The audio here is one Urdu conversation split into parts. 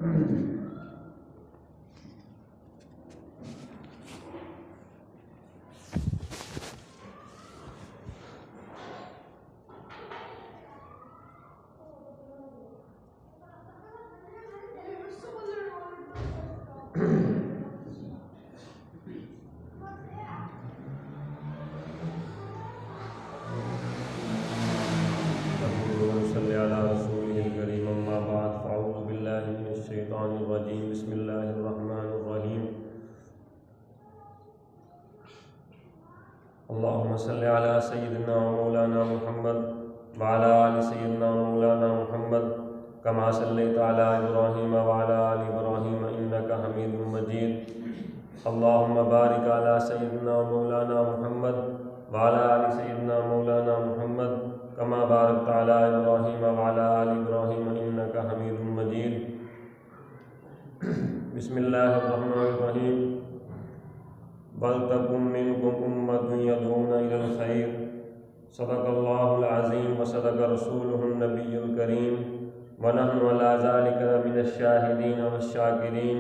بسم اللہ الرحمن الرحیم اللہم صلی علی سیدنا مولانا محمد وعلی آل سیدنا مولانا محمد کما صلیت علی ابراہیم وعلی آل ابراہیم انکا حمید مجید اللہم بارک علی سیدنا مولانا محمد وعلی آل سیدنا مولانا محمد کما بارکت علی ابراہیم وعلی آل ابراہیم انکا حمید مجید بسم اللہ الرحمن الرحیم وَلْتَكُن مِّنكُمْ أُمَّةٌ يَدْعُونَ إِلَى الْخَيْرِ صدق اللہ العظیم وصدق رسولہ النبی الکریم وَنَحْنُ عَلَى ذَلِكَ مِنَ الشَّاهِدِينَ وَالشَّاكِرِينَ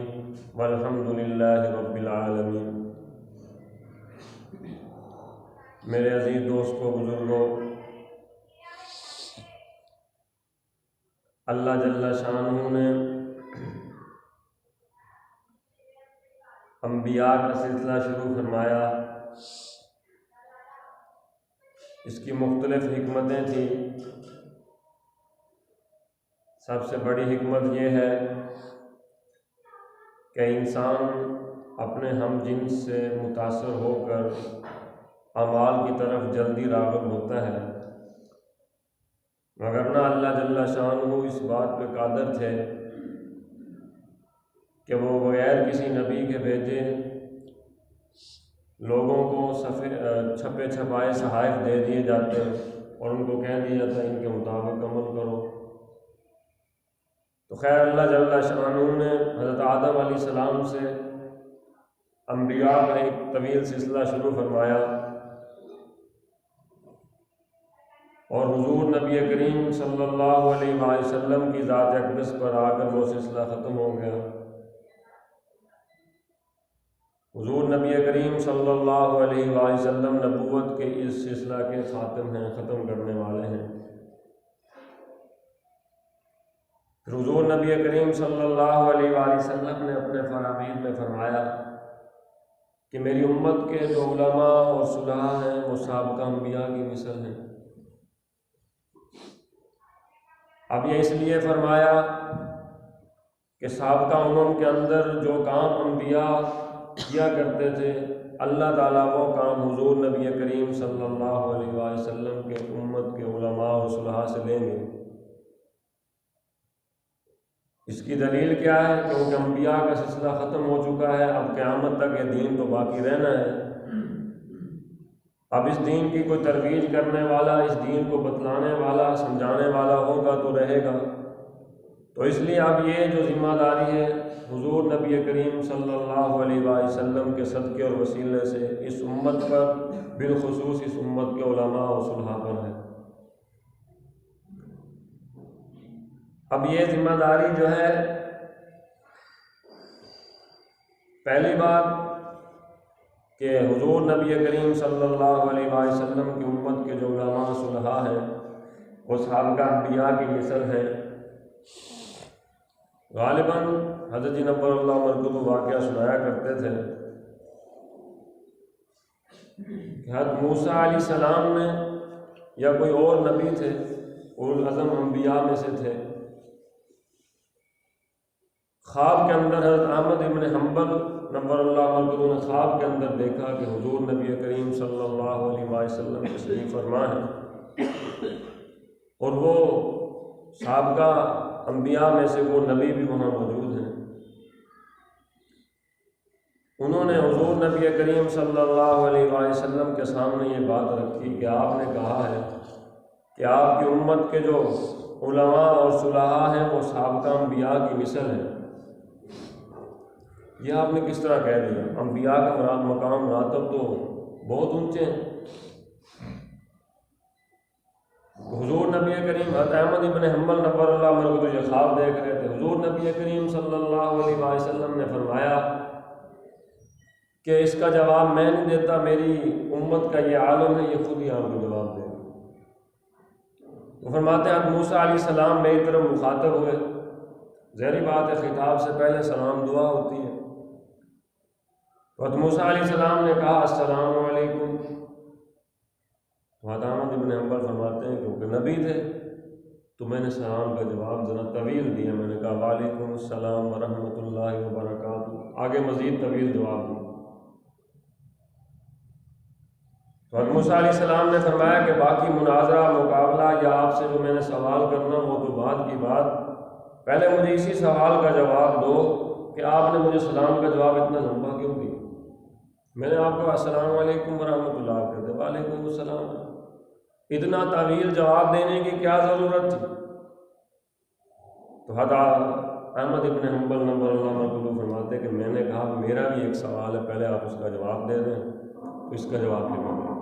وَالْحَمْدُ لِلَّهِ رَبِّ الْعَالَمِينَ۔ میرے عزیز دوستو، بزرگوں، اللہ جل شانہ نے انبیاء کا سلسلہ شروع فرمایا۔ اس کی مختلف حکمتیں تھیں۔ سب سے بڑی حکمت یہ ہے کہ انسان اپنے ہم جنس سے متاثر ہو کر اعمال کی طرف جلدی راغب ہوتا ہے، مگر نہ اللہ جل شانہ اس بات پہ قادر تھے کہ وہ بغیر کسی نبی کے بھیجے لوگوں کو چھپے چھپائے صحائف دے دیے جاتے اور ان کو کہہ دیا جاتا ان کے مطابق عمل کرو۔ تو خیر، اللہ جل شانہ نے حضرت آدم علیہ السلام سے انبیاء کا ایک طویل سلسلہ شروع فرمایا، اور حضور نبی کریم صلی اللہ علیہ وآلہ وسلم کی ذات اقدس پر آ کر وہ سلسلہ ختم ہو گیا۔ حضور نبی کریم صلی اللہ علیہ وآلہ وسلم نبوت کے اس سلسلہ کے خاتم ہیں، ختم کرنے والے ہیں۔ پھر حضور نبی کریم صلی اللہ علیہ وآلہ وسلم نے اپنے فرامین میں فرمایا کہ میری امت کے جو علماء اور صلحاء ہیں وہ سابقہ انبیاء کی مثل ہیں۔ اب یہ اس لیے فرمایا کہ سابقہ امم کے اندر جو کام انبیاء کیا کرتے تھے، اللہ تعالیٰ وہ کام حضور نبی کریم صلی اللہ علیہ وآلہ وسلم کے امت کے علماء اور صلحاء سے لیں گے۔ اس کی دلیل کیا ہے؟ کیونکہ انبیاء کا سلسلہ ختم ہو چکا ہے، اب قیامت تک یہ دین تو باقی رہنا ہے۔ اب اس دین کی کوئی ترویج کرنے والا، اس دین کو بتلانے والا، سمجھانے والا ہوگا تو رہے گا۔ تو اس لیے اب یہ جو ذمہ داری ہے حضور نبی کریم صلی اللہ علیہ وآلہ وسلم کے صدقے اور وسیلے سے اس امت پر، بالخصوص اس امت کے علماء اور صلحاء پر ہے۔ اب یہ ذمہ داری جو ہے، پہلی بات کہ حضور نبی کریم صلی اللہ علیہ وآلہ وسلم کی امت کے جو علماء اور صلحاء ہیں وہ سابقہ انبیاء کی مثل ہیں۔ غالباً حضرت جی نبر اللہ مرکز واقعہ سنایا کرتے تھے کہ حضرت موسیٰ علیہ السلام نے یا کوئی اور نبی تھے، اولو العزم انبیاء میں سے تھے، خواب کے اندر حضرت احمد ابن حنبل نبر اللہ مرکز نے خواب کے اندر دیکھا کہ حضور نبی کریم صلی اللہ علیہ وآلہ وسلم تشریف فرما ہے، اور وہ سابقہ انبیاء میں سے وہ نبی بھی وہاں موجود ہیں۔ انہوں نے حضور نبی کریم صلی اللہ علیہ وآلہ وسلم کے سامنے یہ بات رکھی کہ آپ نے کہا ہے کہ آپ کی امت کے جو علماء اور صلحاء ہیں وہ سابقہ انبیاء کی مثل ہیں۔ یہ آپ نے کس طرح کہہ دیا؟ انبیاء کا مقام مراتب تو بہت اونچے ہیں۔ حضور نبی کریم حضرت احمد ابن حنبل نبر اللہ مرکز یہ خواب دیکھ رہے تھے. حضور نبی کریم صلی اللہ علیہ وسلم نے فرمایا کہ اس کا جواب میں نہیں دیتا، میری امت کا یہ عالم ہے، یہ خود ہی آپ کو جواب دے گا. وہ فرماتے ہیں حضرت موسیٰ علیہ السلام میری طرف مخاطب ہوئے. ظاہری بات ہے خطاب سے پہلے سلام دعا ہوتی ہے. حضرت موسیٰ علیہ السلام نے کہا السلام علیکم. حضرت احمد ابن حنبل فرماتے ہیں کیونکہ نبی تھے تو میں نے سلام کا جواب ذرا طویل دیا. میں نے کہا وعلیکم السلام ورحمۃ اللہ وبرکاتہ، آگے مزید طویل جواب دیا. تو حضرت موسیٰ علیہ السلام نے فرمایا کہ باقی مناظرہ مقابلہ یا آپ سے جو میں نے سوال کرنا وہ تو بعد کی بات، پہلے مجھے اسی سوال کا جواب دو کہ آپ نے مجھے سلام کا جواب اتنا لمبا کیوں دیا. میں نے آپ کو السلام علیکم ورحمۃ اللہ کہتے، وعلیکم السلام، اتنا طویل جواب دینے کی کیا ضرورت تھی. تو حضرت احمد ابن حنبل نبر اللہ مرکز فرماتے کہ میں نے کہا میرا بھی ایک سوال ہے، پہلے آپ اس کا جواب دے دیں، تو اس کا جواب پھر میں دوں.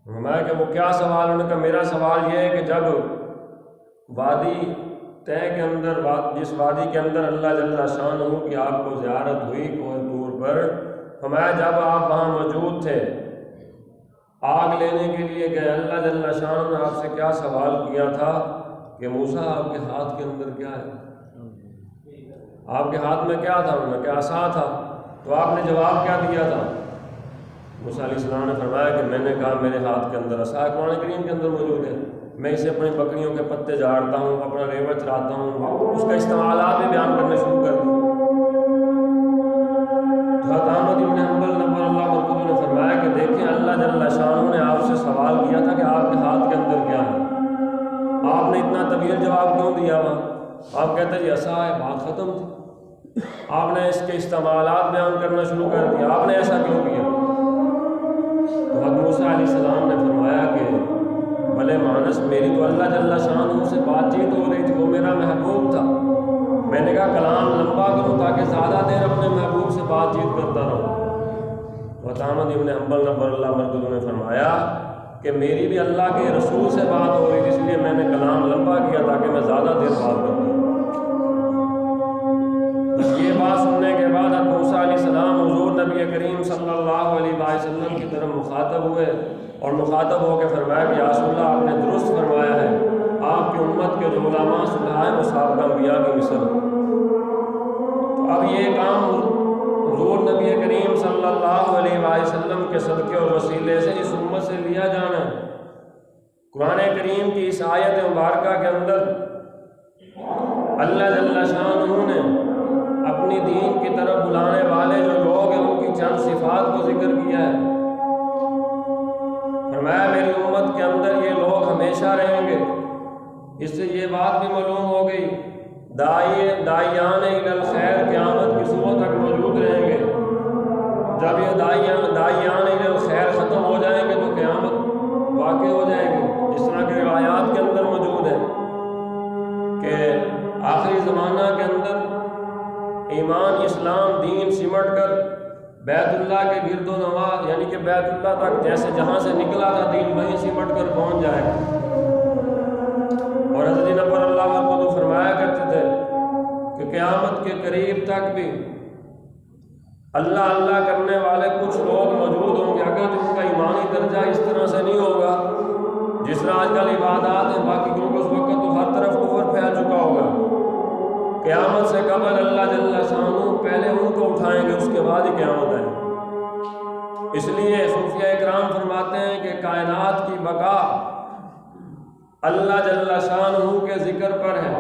فرمایا کہ وہ کیا سوال؟ انہوں نے کہا میرا سوال یہ ہے کہ جب وادی طے کے اندر جس وادی کے اندر اللہ جل شانہ کی آپ کو زیارت ہوئی کوہ طور پر، فرمایا جب آپ وہاں موجود تھے آگ لینے کے لیے گئے، اللہ جل شانہ نے آپ سے کیا سوال کیا تھا کہ موسیٰ آپ کے ہاتھ کے اندر کیا ہے؟ آپ کے ہاتھ میں کیا تھا؟ انہوں نے کہا عصا تھا. تو آپ نے جواب کیا دیا تھا؟ موسیٰ علیہ السلام نے فرمایا کہ میں نے کہا میرے ہاتھ کے اندر عصا قرآن کریم کے اندر موجود ہے، میں اسے اپنی بکریوں کے پتے جھاڑتا ہوں، اپنا ریوڑ چراتا ہوں، اس کا استعمالات بھی بیان کرنے شروع کر دی. حضرت احمد ابن حنبل نبر اللہ مرکز نے فرمایا کہ دیکھیں اللہ جل شانہ نے آپ سے سوال کیا تھا کہ آپ کے ہاتھ کے اندر کیا ہے، آپ نے اتنا طویل جواب کیوں دیا وہاں؟ آپ کہتے جی عصا ہے، بات ختم تھی. آپ نے اس کے استعمالات بیان کرنا شروع کر دیا، آپ نے ایسا کیوں کیا؟ تو حضرت موسیٰ علیہ السلام نے فرمایا کہ بھلے مانس میری تو اللہ جل شانہ سے بات چیت ہو رہی تھی، وہ میرا محبوب تھا، میں نے کہا کلام لمبا کروں تاکہ زیادہ دیر اپنے محبوب سے بات چیت کرتا رہوں. حضرت احمد ابن حنبل نبر اللہ مرکز نے فرمایا کہ میری بھی اللہ کے رسول سے بات ہو رہی تھی، اس لیے میں نے کلام لمبا کیا تاکہ میں زیادہ دیر بات کروں. یہ بات سننے کے بعد حضرت موسیٰ علیہ السلام حضور نبی کریم صلی اللہ علیہ وسلم کی طرف مخاطب ہوئے اور مخاطب ہو کے فرمایا کہ یا رسول اللہ آپ نے درست فرمایا ہے، آپ کی امت کے جو علماء صلحائے مسابقہ انبیاء کی مثل. تو اب یہ کام حضور نبی کریم صلی اللہ علیہ وسلم کے صدقے اور وسیلے سے اس امت سے لیا جانا ہے. قرآن کریم کی اس آیت مبارکہ کے اندر اللہ جل شانہ نے اپنی دین کی طرف بلانے والے جو لوگ ہیں ان کی چند صفات کو ذکر کیا ہے. فرمایا میری امت کے اندر یہ لوگ ہمیشہ رہیں گے. اس سے یہ بات بھی معلوم ہو گئی داعیان الی الخیر قیامت کی صبح تک موجود رہیں گے. جب یہ داعیان الی الخیر ختم ہو جائیں گے تو قیامت واقع ہو جائے گی. جس طرح کے روایات کے اندر موجود ہے کہ آخری زمانہ کے اندر ایمان اسلام دین سمٹ کر بیت اللہ کے گرد و نواح یعنی کہ بیت اللہ تک جیسے جہاں سے نکلا تھا دین وہیں سمٹ کر پہنچ جائے گا. اور حضرت نبر اللہ مرکز فرمایا کرتے تھے کہ قیامت کے قریب تک بھی اللہ اللہ کرنے والے کچھ لوگ موجود ہوں گے، اگر ان کا ایمانی درجہ اس طرح سے نہیں ہوگا جس طرح آج کل عبادات ہیں باقی، کیونکہ اس وقت تو ہر طرف کفر پھیل چکا ہوگا. قیامت سے قبل اللہ جل شانہ پہلے ان کو اٹھائیں گے، اس کے بعد ہی قیامت ہے. اس لیے صوفیہ اکرام فرماتے ہیں کہ کائنات کی بقا اللہ جل شانہ کے ذکر پر ہے.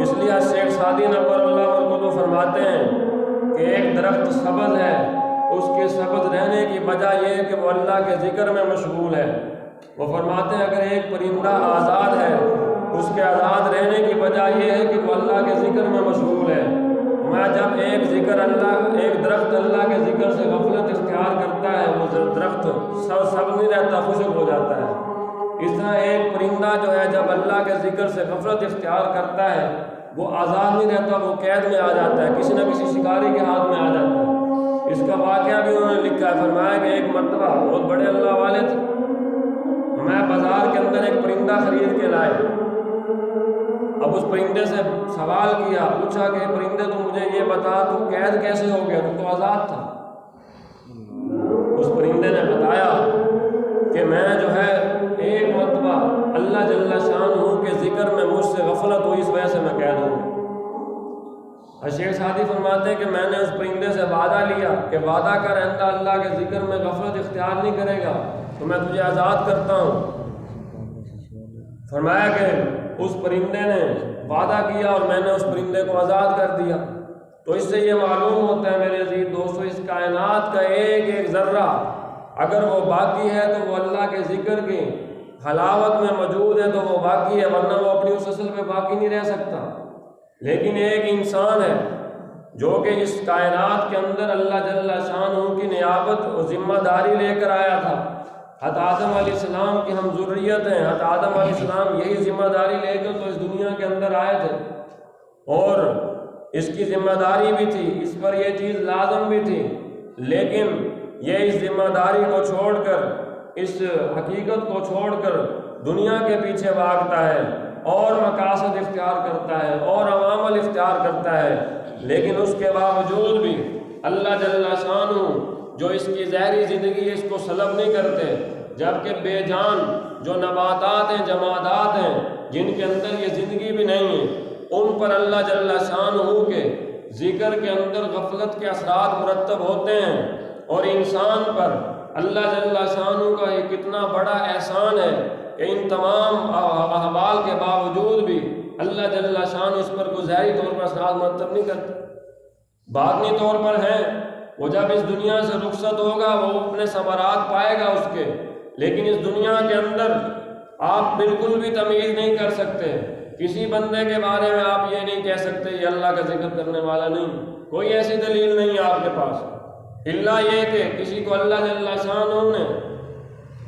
اس لیے شیخ سعدی نبر اللہ مرکز فرماتے ہیں کہ ایک درخت سبز ہے، اس کے سبز رہنے کی وجہ یہ ہے کہ وہ اللہ کے ذکر میں مشغول ہے. وہ فرماتے ہیں اگر ایک پرندہ آزاد ہے، اس کے آزاد رہنے کی وجہ یہ ہے کہ وہ اللہ کے ذکر میں مشغول ہے. میں جب ایک درخت اللہ کے ذکر سے غفلت اختیار کرتا ہے وہ درخت سب نہیں رہتا، خشک ہو جاتا ہے. اس طرح ایک پرندہ جو ہے جب اللہ کے ذکر سے غفلت اختیار کرتا ہے وہ آزاد نہیں رہتا، وہ قید میں آ جاتا ہے، کسی نہ کسی شکاری کے ہاتھ میں آ جاتا ہے. اس کا واقعہ بھی انہوں نے لکھا ہے. فرمایا کہ ایک مرتبہ بہت بڑے اللہ والے تھے، فرمایا بازار کے اندر ایک پرندہ خرید کے لائے. اب اس پرندے سے سوال کیا، پوچھا کہ پرندے تو مجھے یہ بتا تو قید کیسے ہو گیا، تو آزاد تھا. اس پرندے نے بتایا کہ میں جو ہے ایک مرتبہ اللہ جل شانہ کے ذکر میں مجھ سے غفلت ہوئی، اس وجہ سے میں قید ہوں. شیخ سعدی فرماتے ہیں کہ میں نے اس پرندے سے وعدہ لیا کہ وعدہ کر آئندہ اللہ کے ذکر میں غفلت اختیار نہیں کرے گا تو میں تجھے آزاد کرتا ہوں. فرمایا کہ اس پرندے نے وعدہ کیا اور میں نے اس پرندے کو آزاد کر دیا. تو اس سے یہ معلوم ہوتا ہے میرے عزیز دوستو، اس کائنات کا ایک ایک ذرہ اگر وہ باقی ہے تو وہ اللہ کے ذکر کی حلاوت میں موجود ہے تو وہ باقی ہے، ورنہ وہ اپنی اس اصل پہ باقی نہیں رہ سکتا. لیکن ایک انسان ہے جو کہ اس کائنات کے اندر اللہ جل شانہ کی نیابت اور ذمہ داری لے کر آیا تھا. حضرت آدم علیہ السلام کی ہم ذریت ہیں. حضرت آدم علیہ السلام یہی ذمہ داری لے کر تو اس دنیا کے اندر آئے تھے اور اس کی ذمہ داری بھی تھی، اس پر یہ چیز لازم بھی تھی. لیکن یہ اس ذمہ داری کو چھوڑ کر، اس حقیقت کو چھوڑ کر دنیا کے پیچھے بھاگتا ہے اور مقاصد اختیار کرتا ہے اور عوامل اختیار کرتا ہے. لیکن اس کے باوجود بھی اللہ جل شانہ جو اس کی ظاہری زندگی اس کو سلب نہیں کرتے، جبکہ بے جان جو نباتات ہیں، جمادات ہیں جن کے اندر یہ زندگی بھی نہیں ہے، ان پر اللہ جل شانہ کے ذکر کے اندر غفلت کے اثرات مرتب ہوتے ہیں. اور انسان پر اللہ جل شانہ کا یہ کتنا بڑا احسان ہے کہ ان تمام احوال کے باوجود بھی اللہ جل شانہ اس پر کوئی ظاہری طور پر اثرات مرتب نہیں کرتے. باطنی طور پر ہیں، وہ جب اس دنیا سے رخصت ہوگا وہ اپنے ثمرات پائے گا اس کے، لیکن اس دنیا کے اندر آپ بالکل بھی تمیز نہیں کر سکتے. کسی بندے کے بارے میں آپ یہ نہیں کہہ سکتے یہ اللہ کا ذکر کرنے والا نہیں. کوئی ایسی دلیل نہیں ہے آپ کے پاس، الا یہ کہ کسی کو اللہ جل شانہ نے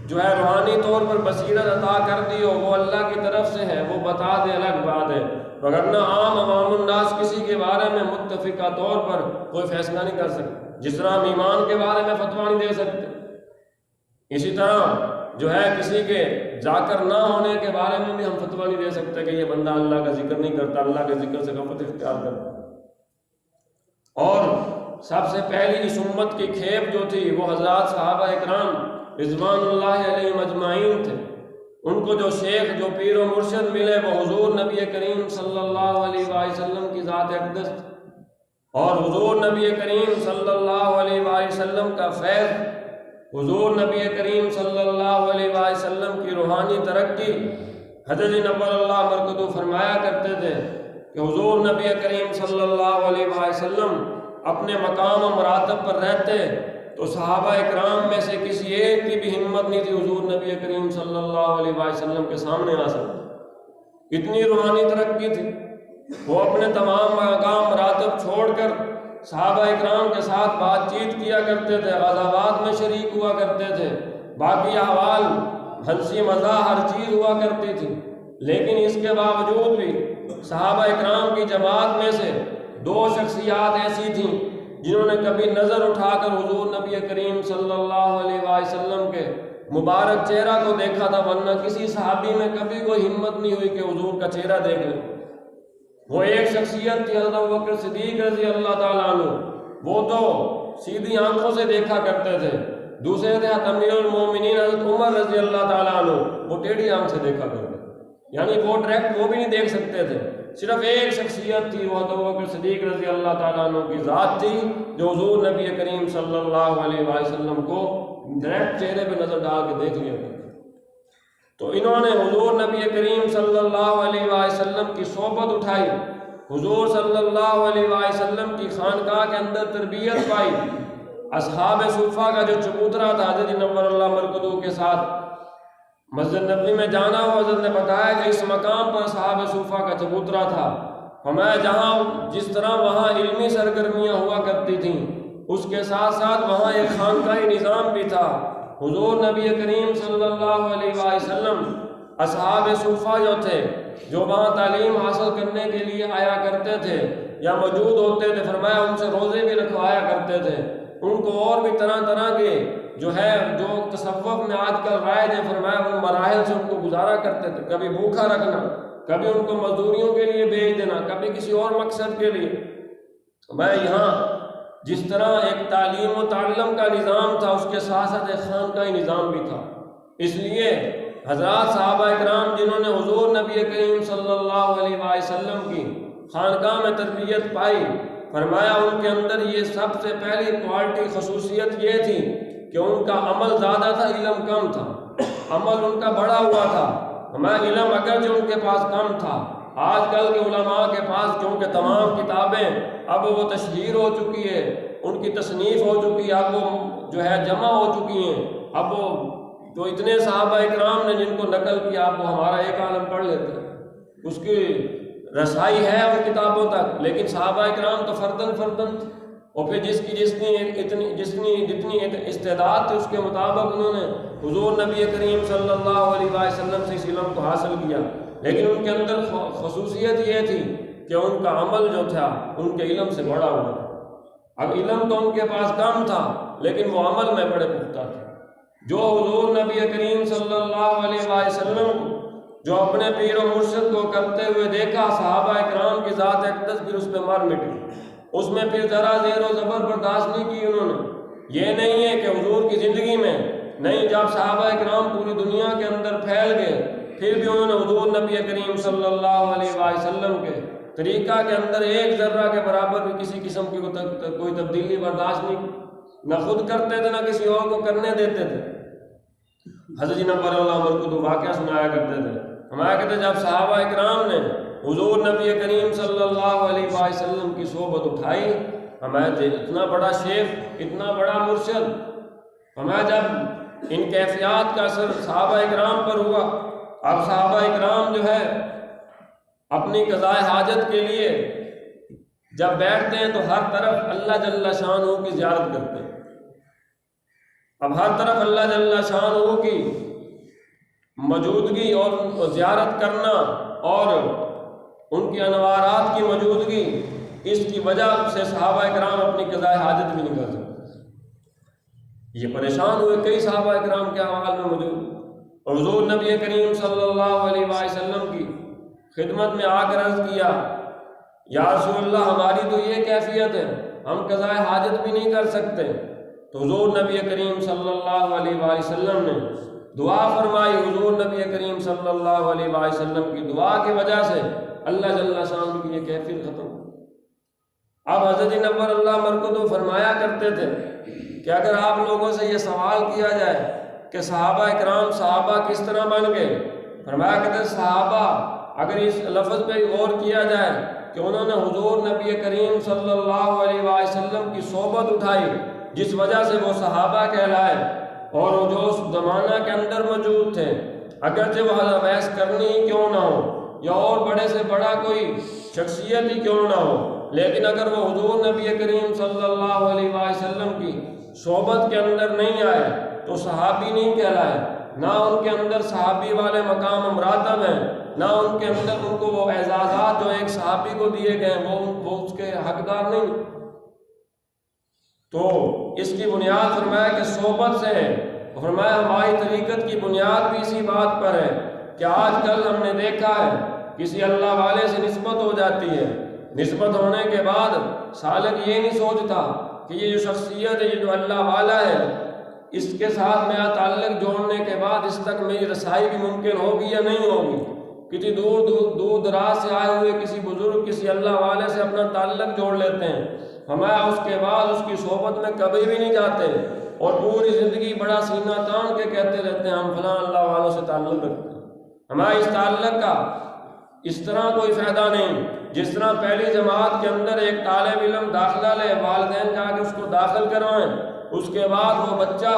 جو ہے روحانی طور پر بصیرت عطا کر دی ہو، وہ اللہ کی طرف سے ہے، وہ بتا دے، الگ بات ہے. وگرنہ عام عوام الناس کسی کے بارے میں متفقہ طور پر کوئی فیصلہ نہیں کر سکتے. جس طرح ہم ایمان کے بارے میں فتویٰ نہیں دے سکتے، اسی طرح جو ہے کسی کے ذاکر نہ ہونے کے بارے میں بھی ہم فتویٰ نہیں دے سکتے کہ یہ بندہ اللہ کا ذکر نہیں کرتا، اللہ کے ذکر سے غفلت اختیار کرتا. اور سب سے پہلی اس امت کی کھیپ جو تھی وہ حضرات صحابہ اکرام رضوان اللہ علیہ مجمعین تھے. ان کو جو شیخ، جو پیر و مرشد ملے وہ حضور نبی کریم صلی اللہ علیہ وسلم کی ذات اقدس تھی. اور حضور نبی کریم صلی اللہ علیہ وسلم کا فیض، حضور نبی کریم صلی اللہ علیہ وسلم کی روحانی ترقی، حضرت نور اللہ مرکزو فرمایا کرتے تھے کہ حضور نبی کریم صلی اللہ علیہ وسلم اپنے مقام و مراتب پر رہتے تو صحابہ اکرام میں سے کسی ایک کی بھی ہمت نہیں تھی حضور نبی کریم صلی اللہ علیہ وسلم کے سامنے آ سکتے. اتنی روحانی ترقی تھی. وہ اپنے تمام مقام مراتب چھوڑ کر صحابہ اکرام کے ساتھ بات چیت کیا کرتے تھے، غزوات میں شریک ہوا کرتے تھے، باقی احوال ہنسی مزاح ہر چیز ہوا کرتی تھی. لیکن اس کے باوجود بھی صحابہ اکرام کی جماعت میں سے دو شخصیات ایسی تھیں جنہوں نے کبھی نظر اٹھا کر حضور نبی کریم صلی اللہ علیہ وسلم کے مبارک چہرہ کو دیکھا تھا، ورنہ کسی صحابی میں کبھی کوئی ہمت نہیں ہوئی کہ حضور کا چہرہ دیکھ لیں. وہ ایک شخصیت تھی حضرت ابوبکر صدیق رضی اللہ تعالیٰ عنہ، وہ تو سیدھی آنکھوں سے دیکھا کرتے تھے. دوسرے تھے امیر المومنین حضرت عمر رضی اللہ تعالیٰ عنہ، وہ ٹیڑھی آنکھ سے دیکھا کرتے تھے، یعنی وہ ڈائریکٹ وہ بھی نہیں دیکھ سکتے تھے. صرف ایک شخصیت تھی، وہ حضرت ابوبکر صدیق رضی اللہ تعالیٰ عنہ کی ذات تھی جو حضور نبی کریم صلی اللہ علیہ وسلم کو ڈائریکٹ چہرے پہ نظر ڈال کے دیکھ لیا کرتے. تو انہوں نے حضور نبی کریم صلی اللہ علیہ وسلم کی صحبت اٹھائی، حضور صلی اللہ علیہ وسلم کی خانقاہ کے اندر تربیت پائی. اصحاب صفہ کا جو چبوترا تھا حضرت نور اللہ مرکزو کے ساتھ مسجد نبوی میں جانا ہوا، حضرت نے بتایا کہ اس مقام پر اصحاب صفہ کا چبوترا تھا. ہمیں جہاں جس طرح وہاں علمی سرگرمیاں ہوا کرتی تھیں، اس کے ساتھ ساتھ وہاں ایک خانقاہی نظام بھی تھا. حضور نبی کریم صلی اللہ علیہ وسلم اصحاب صفہ جو تھے، جو وہاں تعلیم حاصل کرنے کے لیے آیا کرتے تھے یا موجود ہوتے تھے، فرمایا ان سے روزے بھی رکھوایا کرتے تھے. ان کو اور بھی طرح طرح کے جو تصوف میں آج کل رائج ہیں، فرمایا ان مراحل سے ان کو گزارا کرتے تھے، کبھی بھوکا رکھنا، کبھی ان کو مزدوریوں کے لیے بھیج دینا، کبھی کسی اور مقصد کے لیے۔ میں یہاں جس طرح ایک تعلیم و تعلم کا نظام تھا، اس کے ساتھ ساتھ ایک خانقاہی نظام بھی تھا۔ اس لیے حضرات صحابہ اکرام جنہوں نے حضور نبی کریم صلی اللہ علیہ وسلم کی خانقاہ میں تربیت پائی، فرمایا ان کے اندر یہ سب سے پہلی کوالٹی خصوصیت یہ تھی کہ ان کا عمل زیادہ تھا، علم کم تھا۔ عمل ان کا بڑا ہوا تھا، ہمارا علم اگرچہ ان کے پاس کم تھا۔ آج کل کے علماء کے پاس کیونکہ تمام کتابیں اب وہ تشہیر ہو چکی ہے، ان کی تصنیف ہو چکی ہے، اب وہ جمع ہو چکی ہیں، اب وہ جو اتنے صحابہ اکرام نے جن کو نقل کیا، اب وہ ہمارا ایک عالم پڑھ لیتے ہیں، اس کی رسائی ہے ان کتابوں تک، لیکن صحابہ اکرام تو فردن فردن، اور پھر جس کی جتنی استعداد تھی اس کے مطابق انہوں نے حضور نبی کریم صلی اللہ علیہ وسلم سے اس علم کو حاصل کیا۔ لیکن ان کے اندر خصوصیت یہ تھی کہ ان کا عمل جو تھا ان کے علم سے بڑا ہوا تھا۔ اب علم تو ان کے پاس کم تھا، لیکن وہ عمل میں بڑے پختہ تھے۔ جو حضور نبی کریم صلی اللہ علیہ وسلم کو جو اپنے پیر و مرشد کو کرتے ہوئے دیکھا، صحابہ اکرام کی ذات اقدس پھر اس پہ مر مٹی، اس میں پھر ذرا زیر و زبر برداشت نہیں کی انہوں نے۔ یہ نہیں ہے کہ حضور کی زندگی میں نہیں، جب صحابہ اکرام پوری دنیا کے اندر پھیل گئے، پھر بھی انہوں نے حضور نبی کریم صلی اللہ علیہ وسلم کے طریقہ کے اندر ایک ذرہ کے برابر بھی کسی قسم کی کوئی تبدیلی برداشت نہیں، نہ خود کرتے تھے نہ کسی اور کو کرنے دیتے تھے۔ حضرت نبر اللہ عمر کو واقعہ سنایا کرتے تھے، ہمارا کہتے جب صحابہ اکرام نے حضور نبی کریم صلی اللہ علیہ وسلم کی صحبت اٹھائی، ہمارے اتنا بڑا شیخ، اتنا بڑا مرشد، ہمارا جب ان کیفیات کا اثر صحابہ اکرام پر ہوا، اب صحابہ اکرام اپنی قضاء حاجت کے لیے جب بیٹھتے ہیں تو ہر طرف اللہ جل شانہ کی زیارت کرتے ہیں۔ اب ہر طرف اللہ جل شانہ کی موجودگی اور زیارت کرنا اور ان کی انوارات کی موجودگی، اس کی وجہ سے صحابہ اکرام اپنی قضاء حاجت بھی نہیں کر سکتے۔ یہ پریشان ہوئے، کئی صحابہ اکرام کے حال میں موجود، اور حضور نبی کریم صلی اللہ علیہ وسلم کی خدمت میں آ کر عرض کیا، یا رسول اللہ ہماری تو یہ کیفیت ہے، ہم قضاء حاجت بھی نہیں کر سکتے۔ تو حضور نبی کریم صلی اللہ علیہ وسلم نے دعا فرمائی، حضور نبی کریم صلی اللہ علیہ وسلم کی دعا کی وجہ سے اللہ جل شانہ کی یہ کیفیت ختم ہوئی۔ اب حضرت نبر اللہ مرکزو فرمایا کرتے تھے کہ اگر آپ لوگوں سے یہ سوال کیا جائے کہ صحابہ اکرام صحابہ کس طرح بن گئے، فرمایا کرتے صحابہ، اگر اس لفظ پہ غور کیا جائے کہ انہوں نے حضور نبی کریم صلی اللہ علیہ وسلم کی صحبت اٹھائی، جس وجہ سے وہ صحابہ کہلائے، اور وہ جو اس زمانہ کے اندر موجود تھے، اگرچہ وہ ویس کرنی ہی کیوں نہ ہو یا اور بڑے سے بڑا کوئی شخصیت ہی کیوں نہ ہو، لیکن اگر وہ حضور نبی کریم صلی اللہ علیہ وسلم کی صحبت کے اندر نہیں آئے تو صحابی نہیں کہلائے، نہ ان کے اندر صحابی والے مقام و مراتب ہیں، نہ ان کے اندر ان کو وہ اعزازات جو ایک صحابی کو دیے گئے وہ اس کے حقدار نہیں۔ تو اس کی بنیاد فرمایا کہ صحبت سے ہے، فرمایا ہماری طریقت کی بنیاد بھی اسی بات پر ہے کہ آج کل ہم نے دیکھا ہے کسی اللہ والے سے نسبت ہو جاتی ہے، نسبت ہونے کے بعد سالک یہ نہیں سوچتا کہ یہ جو شخصیت ہے، یہ جو اللہ والا ہے، اس کے ساتھ میرا تعلق جوڑنے کے بعد اس تک میری رسائی بھی ممکن ہوگی یا نہیں ہوگی۔ کسی دور دراز سے آئے ہوئے کسی بزرگ، کسی اللہ والے سے اپنا تعلق جوڑ لیتے ہیں، ہمارا اس کے بعد اس کی صحبت میں کبھی بھی نہیں جاتے، اور پوری زندگی بڑا سینہ تان کے کہتے رہتے ہیں ہم فلاں اللہ والوں سے تعلق رکھتے ہیں۔ ہمارا اس تعلق کا اس طرح کوئی فائدہ نہیں، جس طرح پہلی جماعت کے اندر ایک طالب علم داخلہ لے، والدین جا کے اس کو داخل کروائیں، اس کے بعد وہ بچہ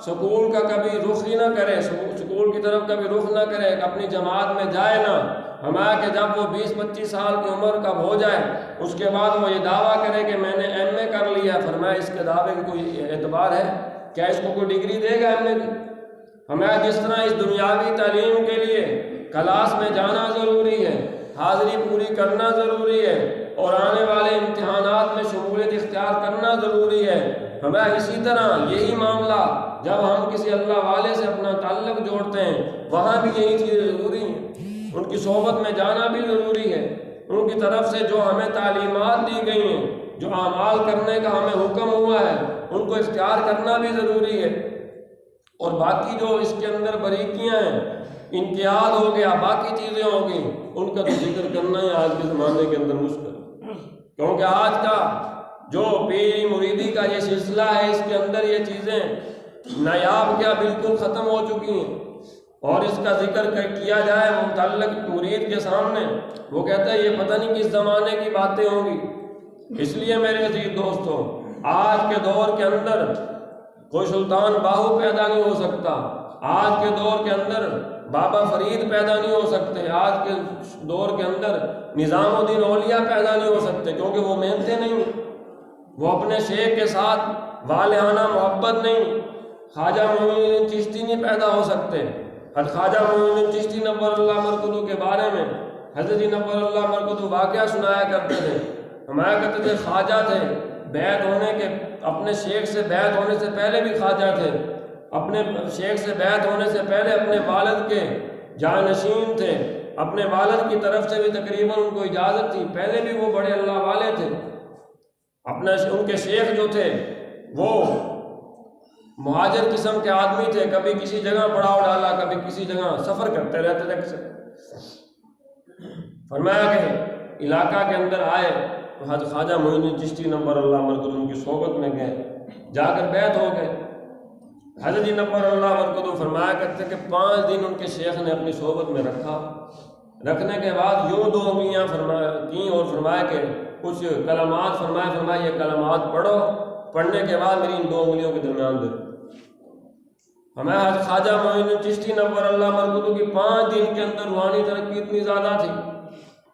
سکول کا کبھی رخ ہی نہ کرے، سکول کی طرف کبھی رخ نہ کرے، اپنی جماعت میں جائے نہ، ہمارا کہ جب وہ 20-25 سال کی عمر کا ہو جائے اس کے بعد وہ یہ دعویٰ کرے کہ میں نے ایم اے کر لیا، فرمایا اس کے دعوے کی کوئی اعتبار ہے؟ کیا اس کو کوئی ڈگری دے گا ایم اے کی؟ ہمیں جس طرح اس دنیاوی تعلیم کے لیے کلاس میں جانا ضروری ہے، حاضری پوری کرنا ضروری ہے، اور آنے والے امتحانات میں شمولیت اختیار کرنا ضروری ہے، ہمیں اسی طرح یہی معاملہ جب ہم کسی اللہ والے سے اپنا تعلق جوڑتے ہیں وہاں بھی یہی چیز ضروری ہے، ان کی صحبت میں جانا بھی ضروری ہے، ان کی طرف سے جو ہمیں تعلیمات دی گئی ہیں، جو اعمال کرنے کا ہمیں حکم ہوا ہے ان کو اختیار کرنا بھی ضروری ہے۔ اور باقی جو اس کے اندر باریکیاں ہیں، امتیاز ہو گیا، باقی چیزیں ہو گئی، ان کا تو ذکر کرنا ہے آج کے زمانے کے اندر مشکل، کیونکہ آج کا جو پیری مریدی کا یہ سلسلہ ہے اس کے اندر یہ چیزیں نایاب کیا بالکل ختم ہو چکی ہیں، اور اس کا ذکر کیا جائے متعلق مرید کے سامنے وہ کہتا ہے یہ پتہ نہیں کس زمانے کی باتیں ہوں گی۔ اس لیے میرے عزیز دوستوں، آج کے دور کے اندر کوئی سلطان باہو پیدا نہیں ہو سکتا، آج کے دور کے اندر بابا فرید پیدا نہیں ہو سکتے، آج کے دور کے اندر نظام الدین اولیاء پیدا نہیں ہو سکتے، کیونکہ وہ محنتیں نہیں، وہ اپنے شیخ کے ساتھ والہانہ محبت نہیں۔ خواجہ معین الدین چشتی نہیں پیدا ہو سکتے۔ خواجہ معین الدین چشتی نور اللہ مرکزو کے بارے میں حضرت جی نور اللہ مرکزو واقعہ سنایا کرتے تھے، ہمارا کہتے تھے خواجہ تھے، بیعت ہونے کے اپنے شیخ سے بیعت ہونے سے پہلے بھی خواجہ تھے، اپنے شیخ سے بیعت ہونے سے پہلے اپنے والد کے جانشین تھے، اپنے والد کی طرف سے بھی تقریباً ان کو اجازت تھی، پہلے بھی وہ بڑے اللہ والے تھے۔ ان کے شیخ جو تھے وہ مہاجر قسم کے آدمی تھے، کبھی کسی جگہ پڑاؤ ڈالا، کبھی کسی جگہ سفر کرتے رہتے تھے اکثر۔ فرمایا کہ علاقہ کے اندر آئے تو حضرت خواجہ معین الدین چشتی نور اللہ مرکزو ان کی صحبت میں گئے، جا کر بیعت ہو گئے۔ حضرت جی نور اللہ مرکزو فرمایا کرتے کہ 5 دن ان کے شیخ نے اپنی صحبت میں رکھا، رکھنے کے بعد یوں 2 انگلیاں کی اور فرمایا کہ کچھ کلمات فرمایا یہ کلمات پڑھو، پڑھنے کے بعد میری ان 2 انگلیوں کے درمیان دے۔ ہمیں حضرت خواجہ معین الدین چشتی نور اللہ مرکزو کی 5 دن کے اندر روحانی ترقی اتنی زیادہ تھی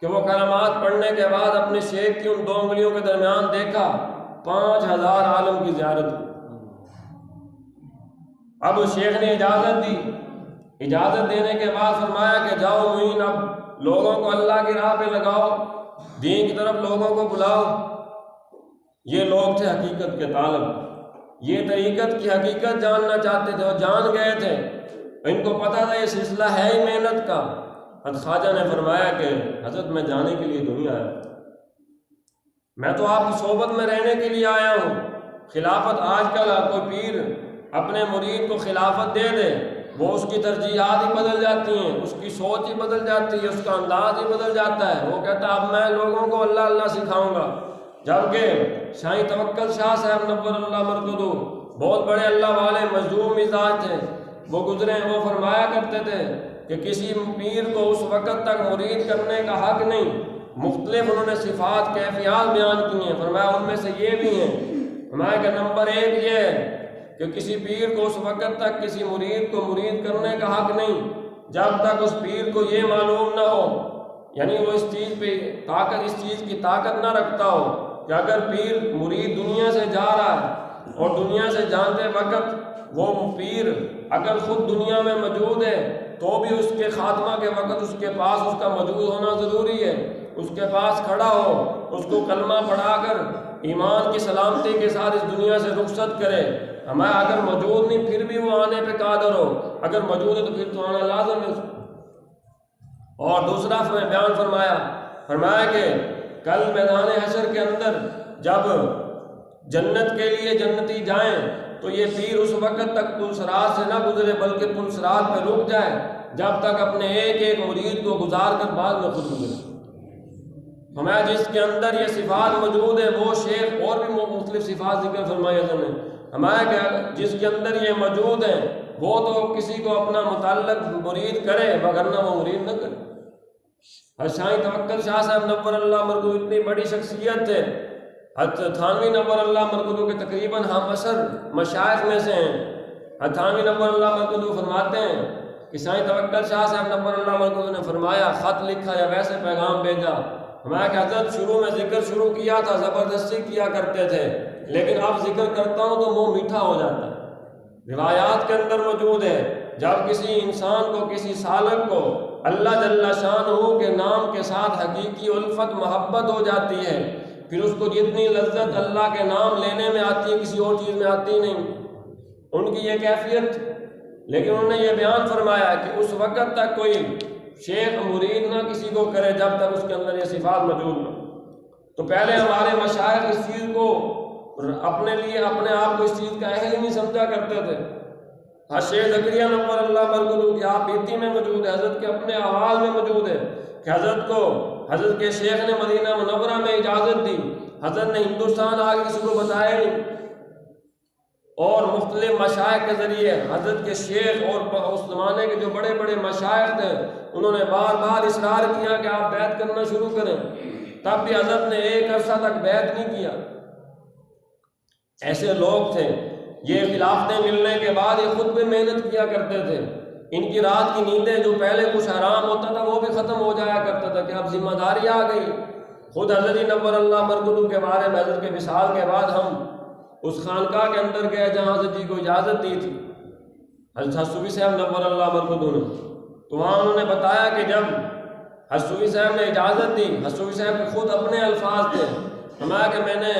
کہ وہ کلمات پڑھنے کے بعد اپنے شیخ کی ان 2 انگلیوں کے درمیان دیکھا، 5000 عالم کی زیارت ہوئی۔ اب شیخ نے اجازت دی، اجازت دینے کے بعد فرمایا کہ جاؤ معین، اب لوگوں کو اللہ کی راہ پہ لگاؤ، دین کی طرف لوگوں کو بلاؤ۔ یہ لوگ تھے حقیقت کے طالب، یہ طریقت کی حقیقت جاننا چاہتے تھے اور جان گئے تھے، ان کو پتہ تھا یہ سلسلہ ہے ہی محنت کا۔ حضرت خواجہ نے فرمایا کہ حضرت میں جانے کے لیے دنیا آیا، میں تو آپ کی صحبت میں رہنے کے لیے آیا ہوں۔ خلافت آج کل کوئی پیر اپنے مرید کو خلافت دے دے، وہ اس کی ترجیحات ہی بدل جاتی ہیں، اس کی سوچ ہی بدل جاتی ہے، اس کا انداز ہی بدل جاتا ہے، وہ کہتا ہے اب میں لوگوں کو اللہ اللہ سکھاؤں گا۔ جبکہ شاہی توکل شاہ صاحب نور اللہ مرکزو بہت بڑے اللہ والے مظلوم مزاج تھے، وہ گزرے، وہ فرمایا کرتے تھے کہ کسی پیر کو اس وقت تک مرید کرنے کا حق نہیں۔ مختلف انہوں نے صفات کیفیات بیان کی ہیں، فرمایا ان میں سے یہ بھی ہیں، فرمایا کہ نمبر 1 یہ ہے کہ کسی پیر کو اس وقت تک کسی مرید کو مرید کرنے کا حق نہیں جب تک اس پیر کو یہ معلوم نہ ہو، یعنی وہ اس چیز پہ طاقت، اس چیز کی طاقت نہ رکھتا ہو کہ اگر پیر مرید دنیا سے جا رہا ہے اور دنیا سے جاتے وقت وہ پیر اگر خود دنیا میں موجود ہے تو بھی اس کے خاتمہ کے وقت اس کے پاس اس کا موجود ہونا ضروری ہے، اس کے پاس کھڑا ہو، اس کو کلمہ پڑھا کر ایمان کی سلامتی کے ساتھ اس دنیا سے رخصت کرے۔ ہمیں اگر موجود نہیں پھر بھی وہ آنے پہ قادر ہو، اگر موجود ہے تو پھر تو آنا لازم ہے۔ اور دوسرا بیان فرمایا کہ کل میدان حشر کے اندر جب جنت کے لیے جنتی جائیں تو یہ پیر اس وقت تک پلسرات سے نہ گزرے بلکہ پلسرات پہ رک جائے جب تک اپنے ایک ایک مرید کو گزار کر بعد میں خود گزرے۔ ہمیں جس کے اندر یہ صفات موجود ہے وہ شیخ اور بھی مختلف صفات ذکر فرمائے نے، ہمارے جس کے اندر یہ موجود ہیں وہ تو کسی کو اپنا متعلق مرید کرے وگرنہ وہ مرید نہ کرے۔ شاہی توکل شاہ صاحب نور اللہ مرکزو اتنی بڑی شخصیت تھے، حضرت تھانوی نور اللہ مرکزو کے تقریباً ہم اثر مشائخ میں سے ہیں۔ حضرت تھانوی نور اللہ مرکزو فرماتے ہیں کہ شاہی توکل شاہ صاحب نور اللہ مرکزو نے فرمایا خط لکھا یا ویسے پیغام بھیجا، ہمارا کہ حضرت شروع میں ذکر شروع کیا تھا، زبردستی کیا کرتے تھے، لیکن اب ذکر کرتا ہوں تو منہ میٹھا ہو جاتا ہے۔ روایات کے اندر موجود ہے جب کسی انسان کو، کسی سالک کو اللہ جل شانہ کے نام کے ساتھ حقیقی الفت محبت ہو جاتی ہے پھر اس کو جتنی لذت اللہ کے نام لینے میں آتی ہے کسی اور چیز میں آتی نہیں، ان کی یہ کیفیت تھی۔ لیکن انہوں نے یہ بیان فرمایا کہ اس وقت تک کوئی شیخ مرید نہ کسی کو کرے جب تک اس کے اندر یہ صفات موجود نہ۔ تو پہلے ہمارے مشائخ اس چیز کو اپنے لیے اپنے آپ کو اس چیز کا اہل نہیں سمجھا کرتے تھے۔ شیخ زکریا نور اللہ برکتہ کی آپ بیتی میں موجود ہے، حضرت کے اپنے آواز میں موجود ہے کہ حضرت کے شیخ نے مدینہ منورہ میں اجازت دی، حضرت نے ہندوستان آگے کسی کو بتایا نہیں، اور مختلف مشائخ کے ذریعے حضرت کے شیخ اور اس زمانے کے جو بڑے بڑے مشائخ تھے انہوں نے بار بار اصرار کیا کہ آپ بیعت کرنا شروع کریں، تب بھی حضرت نے ایک عرصہ تک بیعت نہیں کیا۔ ایسے لوگ تھے، یہ خلافتیں ملنے کے بعد یہ خود بھی محنت کیا کرتے تھے، ان کی رات کی نیندیں جو پہلے کچھ حرام ہوتا تھا وہ بھی ختم ہو جایا کرتا تھا کہ اب ذمہ داری آ گئی۔ خود حضرت نور اللہ برکتہ کے بارے میں حضرت کے وصال کے بعد ہم اس خانقاہ کے اندر گئے جہاں حضرت جی کو اجازت دی تھی حضرت صوفی صاحب نور اللہ برکتہ نے، تو وہاں انہوں نے بتایا کہ جب حضرت صوفی صاحب نے اجازت دی، حضرت صوفی صاحب کے خود اپنے الفاظ تھے، فرمایا کہ میں نے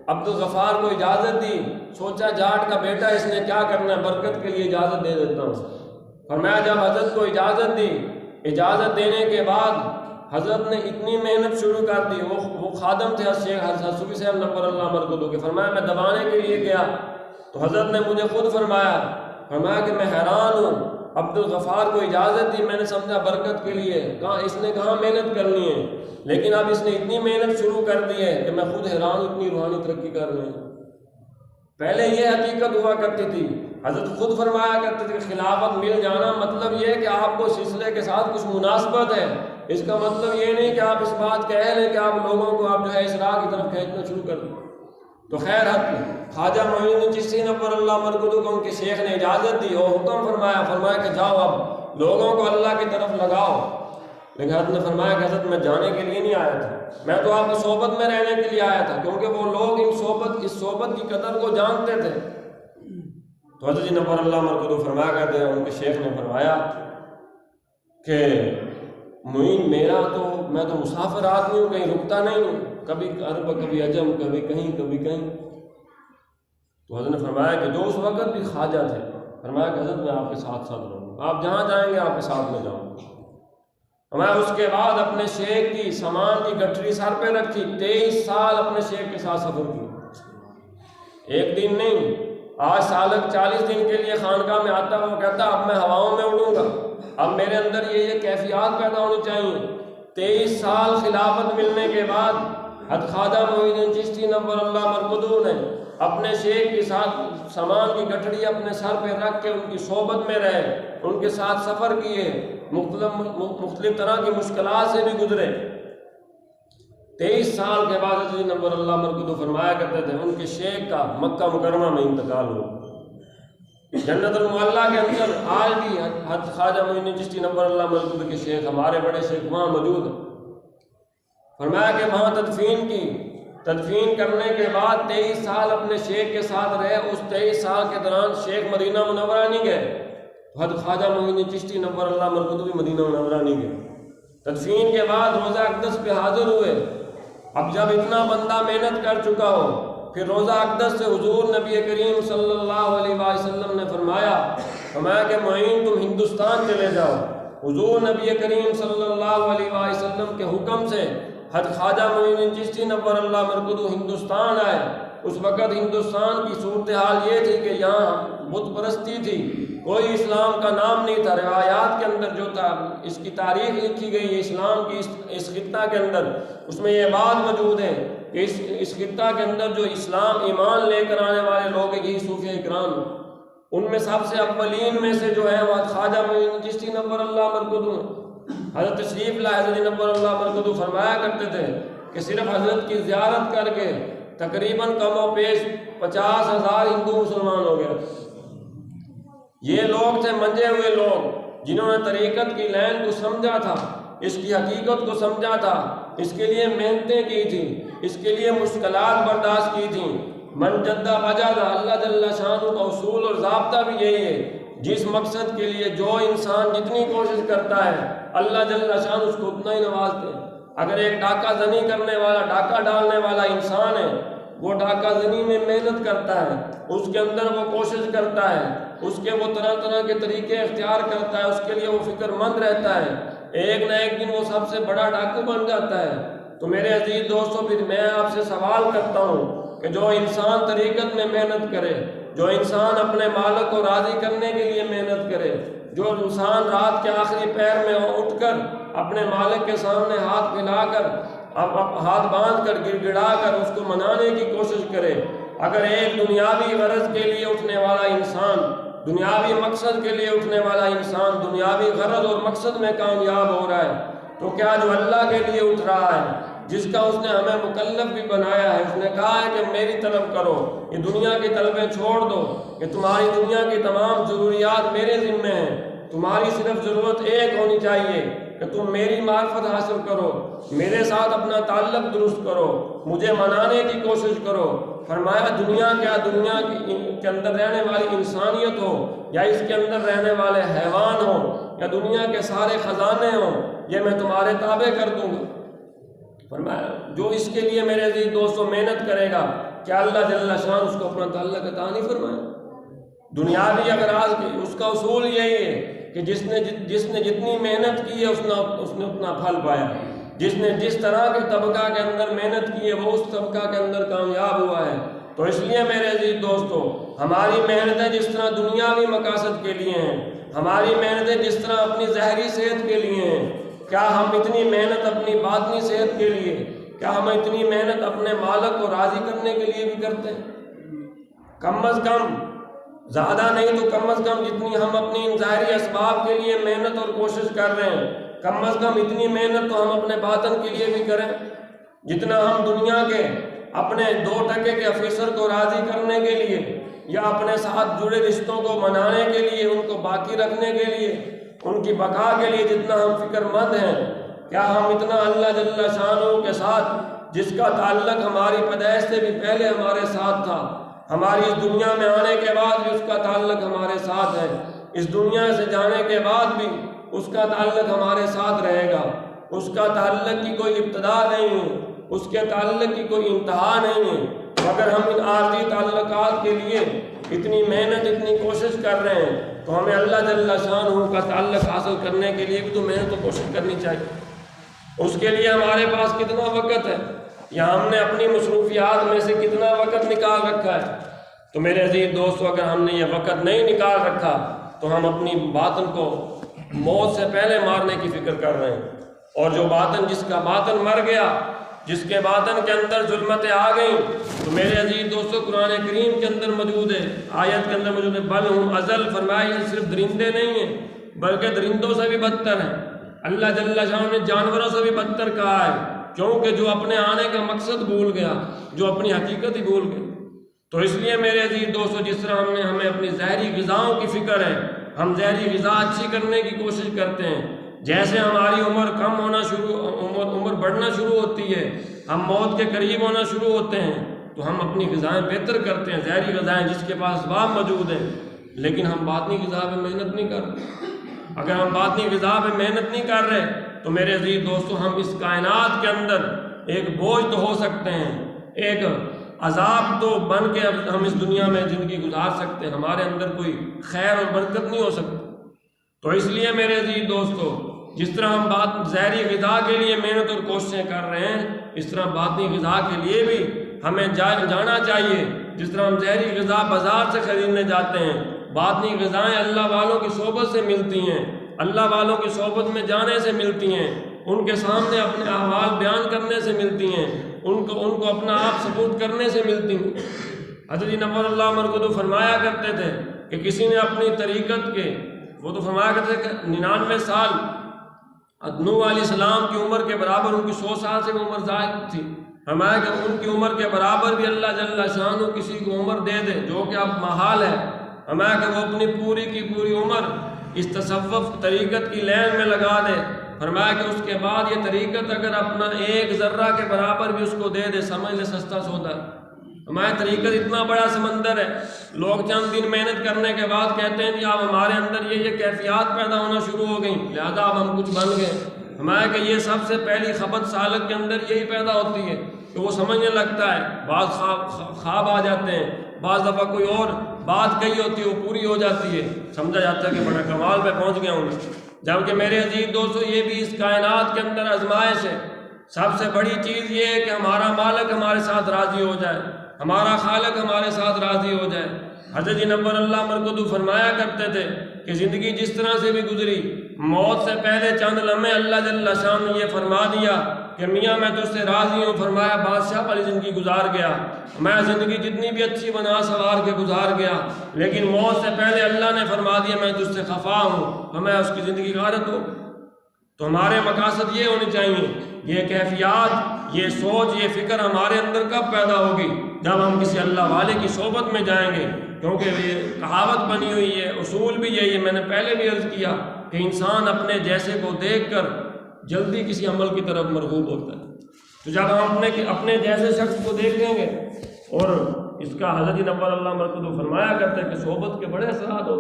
عبدالغفار کو اجازت دی، سوچا جاٹ کا بیٹا اس نے کیا کرنا ہے، برکت کے لیے اجازت دے دیتا ہوں۔ فرمایا جب حضرت کو اجازت دی، اجازت دینے کے بعد حضرت نے اتنی محنت شروع کر دی، وہ خادم تھے شیخ حضرت صوفی صاحب نور اللہ برکتہ کے، فرمایا میں دبانے کے لیے گیا تو حضرت نے مجھے خود فرمایا کہ میں حیران ہوں، عبدالغفار کو اجازت دی، میں نے سمجھا برکت کے لیے، کہاں اس نے کہاں محنت کرنی ہے، لیکن اب اس نے اتنی محنت شروع کر دی ہے کہ میں خود حیران ہوں اتنی روحانی ترقی کر رہے ہیں۔ پہلے یہ حقیقت ہوا کرتی تھی، حضرت خود فرمایا کرتے تھے کہ خلافت مل جانا مطلب یہ کہ آپ کو سلسلے کے ساتھ کچھ مناسبت ہے، اس کا مطلب یہ نہیں کہ آپ اس بات کے اہل ہیں کہ آپ لوگوں کو آپ جو ہے اس راہ کی طرف کھینچنا شروع کر دیں۔ تو خیر خواجہ معین الدین چشتی نور اللہ برکتہ کو ان کے شیخ نے اجازت دی اور حکم فرمایا کہ جاؤ اب لوگوں کو اللہ کی طرف لگاؤ، لیکن حضرت نے فرمایا کہ حضرت میں جانے کے لیے نہیں آیا تھا، میں تو آپ کی صحبت میں رہنے کے لیے آیا تھا، کیونکہ وہ لوگ اس صحبت کی قدر کو جانتے تھے۔ تو حضرت جی نور اللہ برکتہ فرمایا کرتے ہیں، ان کے شیخ نے فرمایا کہ معین میں تو مسافر آدمی ہوں، کہیں رکتا نہیں ہوں، کبھی عرب کبھی عجم، کبھی کہیں کبھی کہیں۔ تو حضرت نے فرمایا کہ جو اس وقت بھی خواجہ تھے، فرمایا کہ حضرت میں آپ کے ساتھ رہوں گا، آپ جہاں جائیں گے آپ کے ساتھ میں جاؤں گا۔ میں اس کے بعد اپنے شیخ کی سامان کی گٹھری سر پہ رکھی، 23 سال اپنے شیخ کے ساتھ سفر کی، ایک دن نہیں، آج سالک 40 دن کے لیے خانقاہ میں آتا، وہ کہتا اب میں ہواؤں میں اڑوں گا، اب میرے اندر یہ کیفیات پیدا ہونی چاہیے۔ 23 سال خلافت ملنے کے بعد حضرت خواجہ معین الدین چشتی نور اللہ برکتہ نے اپنے شیخ کے ساتھ سامان کی گٹھڑی اپنے سر پہ رکھ کے ان کی صحبت میں رہے، ان کے ساتھ سفر کیے، مختلف طرح کی مشکلات سے بھی گزرے۔ 23 سال کے بعد حضرت نور اللہ برکتہ فرمایا کرتے تھے ان کے شیخ کا مکہ مکرمہ میں انتقال ہوا۔ جنت المعلیٰ کے اندر آج بھی حضرت خواجہ معین الدین چشتی نور اللہ برکتہ کے شیخ، ہمارے بڑے شیخ وہاں موجود ہیں۔ فرمایا کہ وہاں تدفین کرنے کے بعد 23 سال اپنے شیخ کے ساتھ رہے، اس 23 سال کے دوران شیخ مدینہ منورہ نہیں گئے، حضرت خواجہ معین الدین چشتی نور اللہ برکتہ بھی مدینہ منورہ نہیں گئے۔ تدفین کے بعد روزہ اقدس پہ حاضر ہوئے۔ اب جب اتنا بندہ محنت کر چکا ہو، پھر روزہ اقدس سے حضور نبی کریم صلی اللہ علیہ وسلم نے فرمایا کہ معین تم ہندوستان چلے جاؤ۔ حضور نبی کریم صلی اللہ علیہ وسلم کے حکم سے حضرت خواجہ معین الدین چشتی نور اللہ برکتہ ہندوستان آئے۔ اس وقت ہندوستان کی صورتحال یہ تھی کہ یہاں بت پرستی تھی، کوئی اسلام کا نام نہیں تھا، روایات کے اندر جو تھا، اس کی تاریخ لکھی گئی ہے اسلام کی اس خطہ کے اندر، اس میں یہ بات موجود ہے کہ اس خطہ کے اندر جو اسلام ایمان لے کر آنے والے لوگ ہیں یہی صوفیہ اکرام، ان میں سب سے اولین میں سے جو ہے وہ خواجہ معین الدین چشتی نور اللہ برکتہ حضرت تشریف لائے۔ حضرت نور اللہ برکتہ فرمایا کرتے تھے کہ صرف حضرت کی زیارت کر کے تقریباً کم و بیش 50,000 ہندو مسلمان ہو گئے۔ یہ لوگ تھے منجے ہوئے لوگ، جنہوں نے طریقت کی لائن کو سمجھا تھا، اس کی حقیقت کو سمجھا تھا، اس کے لیے محنتیں کی تھیں، اس کے لیے مشکلات برداشت کی تھیں۔ من جدہ وجدہ، اللہ جل شانہ کا اصول اور ضابطہ بھی یہی ہے، جس مقصد کے لیے جو انسان جتنی کوشش کرتا ہے اللہ جل شانہ اس کو اتنا ہی نوازتے ہیں۔ اگر ایک ڈاکہ زنی کرنے والا، ڈاکہ ڈالنے والا انسان ہے، وہ ڈاکہ زنی میں محنت کرتا ہے، اس کے اندر وہ کوشش کرتا ہے، اس کے وہ طرح طرح کے طریقے اختیار کرتا ہے، اس کے لیے وہ فکر مند رہتا ہے، ایک نہ ایک دن وہ سب سے بڑا ڈاکو بن جاتا ہے۔ تو میرے عزیز دوستو، پھر میں آپ سے سوال کرتا ہوں کہ جو انسان طریقت میں محنت کرے، جو انسان اپنے مالک کو راضی کرنے کے لیے محنت کرے، جو انسان رات کے آخری پہر میں اٹھ کر اپنے مالک کے سامنے ہاتھ پھیلا کر، ہاتھ باندھ کر، گڑ گڑا کر اس کو منانے کی کوشش کرے، اگر ایک دنیاوی غرض کے لیے اٹھنے والا انسان، دنیاوی مقصد کے لیے اٹھنے والا انسان دنیاوی غرض اور مقصد میں کامیاب ہو رہا ہے، تو کیا جو اللہ کے لیے اٹھ رہا ہے، جس کا اس نے ہمیں مکلف بھی بنایا ہے، اس نے کہا ہے کہ میری طلب کرو، یہ دنیا کی طلبیں چھوڑ دو، کہ تمہاری دنیا کی تمام ضروریات میرے ذمہ ہیں، تمہاری صرف ضرورت ایک ہونی چاہیے کہ تم میری معرفت حاصل کرو، میرے ساتھ اپنا تعلق درست کرو، مجھے منانے کی کوشش کرو۔ فرمایا دنیا کیا، دنیا کے اندر رہنے والی انسانیت ہو، یا اس کے اندر رہنے والے حیوان ہوں، یا دنیا کے سارے خزانے ہوں، یہ میں تمہارے تابع کر دوں گا۔ فرمایا جو اس کے لیے میرے عزیز دوستو محنت کرے گا، کیا اللہ جل شان اس کو اپنا تعلق عطا نہیں فرمائے؟ دنیاوی اغراض کی اس کا اصول یہی ہے کہ جس نے جتنی محنت کی ہے اس نے اتنا پھل پایا، جس نے جس طرح کے طبقہ کے اندر محنت کی ہے وہ اس طبقہ کے اندر کامیاب ہوا ہے۔ تو اس لیے میرے عزیز دوستو، ہماری محنتیں جس طرح دنیاوی مقاصد کے لیے ہیں، ہماری محنتیں جس طرح اپنی ظاہری صحت کے لیے ہیں، کیا ہم اتنی محنت اپنی باطنی صحت کے لیے، کیا ہم اتنی محنت اپنے مالک کو راضی کرنے کے لیے بھی کرتے ہیں؟ کم از کم، زیادہ نہیں تو کم از کم جتنی ہم اپنی ان ظاہری اسباب کے لیے محنت اور کوشش کر رہے ہیں، کم از کم اتنی محنت تو ہم اپنے باطن کے لیے بھی کریں، جتنا ہم دنیا کے اپنے 2 ٹکے کے آفیسر کو راضی کرنے کے لیے، یا اپنے ساتھ جڑے رشتوں کو منانے کے لیے، ان کو باقی رکھنے کے لیے، ان کی بقا کے لیے جتنا ہم فکر مند ہیں، کیا ہم اتنا اللہ جل شانہ کے ساتھ، جس کا تعلق ہماری پیدائش سے بھی پہلے ہمارے ساتھ تھا، ہماری اس دنیا میں آنے کے بعد بھی اس کا تعلق ہمارے ساتھ ہے، اس دنیا سے جانے کے بعد بھی اس کا تعلق ہمارے ساتھ رہے گا، اس کا تعلق کی کوئی ابتدا نہیں ہے، اس کے تعلق کی کوئی انتہا نہیں ہے، مگر ہم ان عارضی تعلقات کے لیے اتنی محنت، اتنی کوشش کر رہے ہیں، تو ہمیں اللہ جل شانہ کا تعلق حاصل کرنے کے لیے بھی تو محنت و کوشش کرنی چاہیے۔ اس کے لیے ہمارے پاس کتنا وقت ہے، یا ہم نے اپنی مصروفیات میں سے کتنا وقت نکال رکھا ہے؟ تو میرے عزیز دوستو، اگر ہم نے یہ وقت نہیں نکال رکھا تو ہم اپنی باطن کو موت سے پہلے مارنے کی فکر کر رہے ہیں، اور جو باطن، جس کا باطن مر گیا، جس کے باطن کے اندر ظلمتیں آ گئیں، تو میرے عزیز دوستو قرآن کریم کے اندر موجود ہے، آیت کے اندر موجود ہے، بل ہم ازل، فرمایا یہ صرف درندے نہیں ہیں بلکہ درندوں سے بھی بدتر ہیں۔ اللہ جل شانہ نے جانوروں سے بھی بدتر کہا ہے، کیونکہ جو اپنے آنے کا مقصد بھول گیا، جو اپنی حقیقت ہی بھول گیا۔ تو اس لیے میرے عزیز دوستو، جس طرح ہمیں اپنی ظاہری غذاؤں کی فکر ہے، ہم ظاہری غذا اچھی کرنے کی کوشش کرتے ہیں، جیسے ہماری عمر کم ہونا عمر بڑھنا شروع ہوتی ہے، ہم موت کے قریب ہونا شروع ہوتے ہیں، تو ہم اپنی غذائیں بہتر کرتے ہیں، ظاہری غذائیں جس کے پاس اسباب موجود ہیں، لیکن ہم باطنی غذا پہ محنت نہیں کر رہے۔ اگر ہم باطنی غذا پہ محنت نہیں کر رہے تو میرے عزیز دوستو، ہم اس کائنات کے اندر ایک بوجھ تو ہو سکتے ہیں، ایک عذاب تو بن کے ہم اس دنیا میں زندگی گزار سکتے ہیں، ہمارے اندر کوئی خیر اور برکت نہیں ہو سکتی۔ تو اس لیے میرے عزیز دوستو، جس طرح ہم ظاہری غذا کے لیے محنت اور کوششیں کر رہے ہیں، اس طرح باطنی غذا کے لیے بھی ہمیں جانا چاہیے۔ جس طرح ہم ظاہری غذا بازار سے خریدنے جاتے ہیں، باطنی غذائیں اللہ والوں کی صحبت سے ملتی ہیں، اللہ والوں کی صحبت میں جانے سے ملتی ہیں، ان کے سامنے اپنے احوال بیان کرنے سے ملتی ہیں، ان کو اپنا آپ ثبوت کرنے سے ملتی ہیں۔ حضرت نور اللہ مرغدو فرمایا کرتے تھے کہ کسی نے اپنی طریقت کے، وہ تو فرمایا کرتے تھے کہ 99 سال نوح علیہ السلام کی عمر کے برابر، ان کی 100 سال سے وہ عمر زائد تھی، فرمایا کہ ان کی عمر کے برابر بھی اللہ جل شانہ کسی کو عمر دے دے جو کہ اب محال ہے، فرمایا کہ وہ اپنی پوری کی پوری عمر اس تصوف طریقت کی لین میں لگا دے، فرمایا کہ اس کے بعد یہ طریقت اگر اپنا 1 ذرہ کے برابر بھی اس کو دے دے، سمجھ لے سستا سودا ہے۔ ہماری طریقت اتنا بڑا سمندر ہے، لوگ چند دن محنت کرنے کے بعد کہتے ہیں کہ اب ہمارے اندر یہ کیفیات پیدا ہونا شروع ہو گئیں، لہذا اب ہم کچھ بن گئے، فرمایا کہ یہ سب سے پہلی خبت سالک کے اندر یہی پیدا ہوتی ہے کہ وہ سمجھنے لگتا ہے، بعض خواب آ جاتے ہیں، بعض دفعہ کوئی اور بات کہی ہوتی ہے وہ پوری ہو جاتی ہے، سمجھا جاتا ہے کہ بڑا کمال پہ پہنچ گیا ہوں میں۔ جبکہ میرے عزیز دوستو یہ بھی اس کائنات کے اندر آزمائش ہے۔ سب سے بڑی چیز یہ ہے کہ ہمارا مالک ہمارے ساتھ راضی ہو جائے، ہمارا خالق ہمارے ساتھ راضی ہو جائے۔ حضرت جی نور اللہ مرکزو فرمایا کرتے تھے کہ زندگی جس طرح سے بھی گزری، موت سے پہلے چند لمحے اللہ جل شان نے یہ فرما دیا کہ میاں میں تجھ سے راضی ہوں، فرمایا بادشاہ والی زندگی گزار گیا، میں زندگی جتنی بھی اچھی بنا سوار کے گزار گیا، لیکن موت سے پہلے اللہ نے فرما دیا میں تجھ سے خفا ہوں، میں اس کی زندگی غارت ہوں۔ تو ہمارے مقاصد یہ ہونی چاہیے، یہ کیفیات، یہ سوچ، یہ فکر ہمارے اندر کب پیدا ہوگی؟ جب ہم کسی اللہ والے کی صحبت میں جائیں گے، کیونکہ یہ کہاوت بنی ہوئی ہے، اصول بھی یہی ہے، میں نے پہلے بھی عرض کیا کہ انسان اپنے جیسے کو دیکھ کر جلدی کسی عمل کی طرف مرغوب ہوتا ہے۔ تو جب ہم اپنے جیسے شخص کو دیکھیں گے، اور اس کا حضرت نور اللہ مرکزو فرمایا کرتے ہیں کہ صحبت کے بڑے اثرات ہو،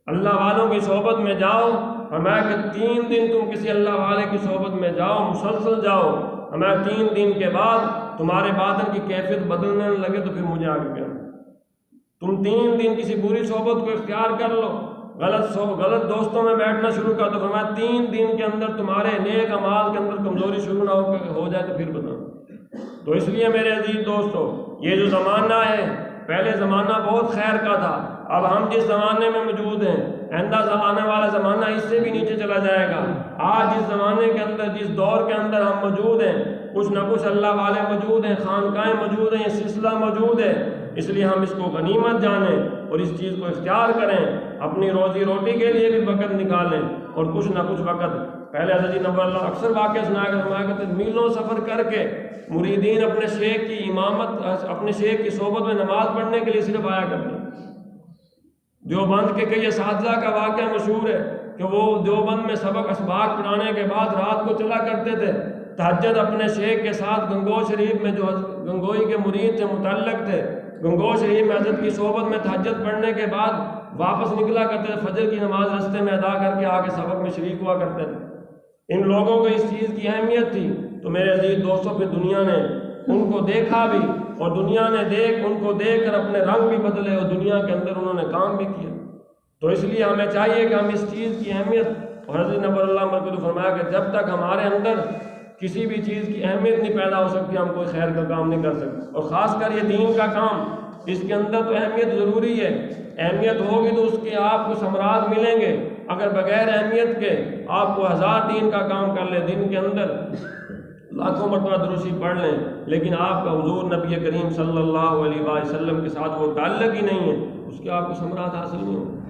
اللہ والوں کی صحبت میں جاؤ، فرمایا کہ 3 دن تم کسی اللہ والے کی صحبت میں جاؤ، مسلسل جاؤ، ہمیں 3 دن کے بعد تمہارے باطن کی کیفیت بدلنے لگے تو پھر مجھے آگے کیا۔ تم 3 دن کسی بری صحبت کو اختیار کر لو، غلط دوستوں میں بیٹھنا شروع کر دو، فرمایا 3 دن کے اندر تمہارے نیک اعمال کے اندر کمزوری شروع نہ ہو جائے تو پھر بتاؤ۔ تو اس لیے میرے عزیز دوستو، یہ جو زمانہ ہے، پہلے زمانہ بہت خیر کا تھا، اب ہم جس زمانے میں موجود ہیں، آئندہ آنے والا زمانہ اس سے بھی نیچے چلا جائے گا۔ آج جس زمانے کے اندر، جس دور کے اندر ہم موجود ہیں، کچھ نہ کچھ اللہ والے موجود ہیں، خانقاہیں موجود ہیں، یہ سلسلہ موجود ہے، اس لیے ہم اس کو غنیمت جانیں اور اس چیز کو اختیار کریں، اپنی روزی روٹی کے لیے بھی وقت نکالیں، اور کچھ نہ کچھ وقت پہلے حضرت نور اللہ اکثر واقعہ سنایا کرتے ہیں، میلوں سفر کر کے مریدین اپنے شیخ کی امامت، اپنے شیخ کی صحبت میں نماز پڑھنے کے لیے صرف آیا کرتے ہیں۔ دیوبند کے کئی اساتذہ کا واقعہ مشہور ہے کہ وہ دیوبند میں سبق اسباق پڑھانے کے بعد رات کو چلا کرتے تھے تہجد اپنے شیخ کے ساتھ گنگوہ شریف میں، جو گنگوئی کے مرید سے متعلق تھے، گنگوہ شریف میں حضرت کی صحبت میں تہجد پڑھنے کے بعد واپس نکلا کرتے تھے، فجر کی نماز رستے میں ادا کر کے آگے سبق میں شریک ہوا کرتے تھے۔ ان لوگوں کو اس چیز کی اہمیت تھی، تو میرے عزیز دوستوں پھر دنیا نے ان کو دیکھا بھی، اور دنیا نے ان کو دیکھ کر اپنے رنگ بھی بدلے، اور دنیا کے اندر انہوں نے کام بھی کیا۔ تو اس لیے ہمیں چاہیے کہ ہم اس چیز کی اہمیت، اور حضرت نور اللہ مرکزو فرمایا کہ جب تک ہمارے اندر کسی بھی چیز کی اہمیت نہیں پیدا ہو سکتی، ہم کوئی خیر کا کام نہیں کر سکتے، اور خاص کر یہ دین کا کام، اس کے اندر تو اہمیت ضروری ہے۔ اہمیت ہوگی تو اس کے آپ کو ثمرات ملیں گے، اگر بغیر اہمیت کے آپ کو 1000 دین کا کام کر لیں، دن کے اندر لاکھوں مرتبہ دروشی پڑھ لیں، لیکن آپ کا حضور نبی کریم صلی اللہ علیہ وسلم کے ساتھ وہ تعلق ہی نہیں ہے، اس کے آپ کو ثمرات حاصل نہیں ہوں۔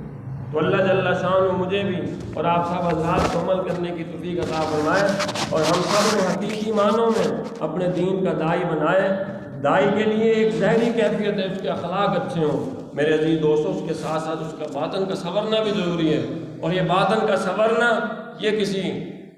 تو اللہ جل شانہ مجھے بھی اور آپ سب حضرات کو عمل کرنے کی توفیق عطا فرمائے، اور ہم سب کو حقیقی معنوں میں اپنے دین کا داعی بنائے۔ داعی کے لیے ایک ظاہری کیفیت ہے، اس کے اخلاق اچھے ہوں میرے عزیز دوستوں، اس کے ساتھ ساتھ اس کا باطن کا سنورنا بھی ضروری ہے، اور یہ باطن کا سنورنا یہ کسی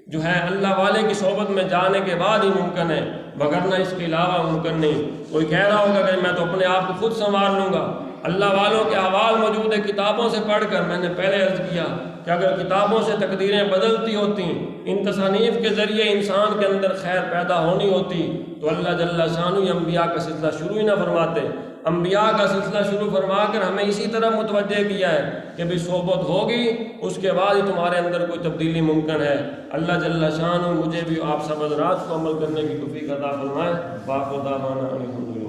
جو ہے اللہ والے کی صحبت میں جانے کے بعد ہی ممکن ہے، وگرنہ اس کے علاوہ ممکن نہیں۔ کوئی کہہ رہا ہوگا کہ میں تو اپنے آپ کو خود سنوار لوں گا، اللہ والوں کے احوال موجود ہے کتابوں سے پڑھ کر۔ میں نے پہلے عرض کیا کہ اگر کتابوں سے تقدیریں بدلتی ہوتی، ان تصانیف کے ذریعے انسان کے اندر خیر پیدا ہونی ہوتی، تو اللہ جل شانہ انبیاء کا سلسلہ شروع ہی نہ فرماتے۔ انبیاء کا سلسلہ شروع فرما کر ہمیں اسی طرح متوجہ کیا ہے کہ بھی صحبت ہوگی، اس کے بعد ہی تمہارے اندر کوئی تبدیلی ممکن ہے۔ اللہ جل شانہ مجھے بھی آپ سب حضرات کو عمل کرنے کی توفیق عطا فرمائے۔ باقی دعوانا الحمدللہ۔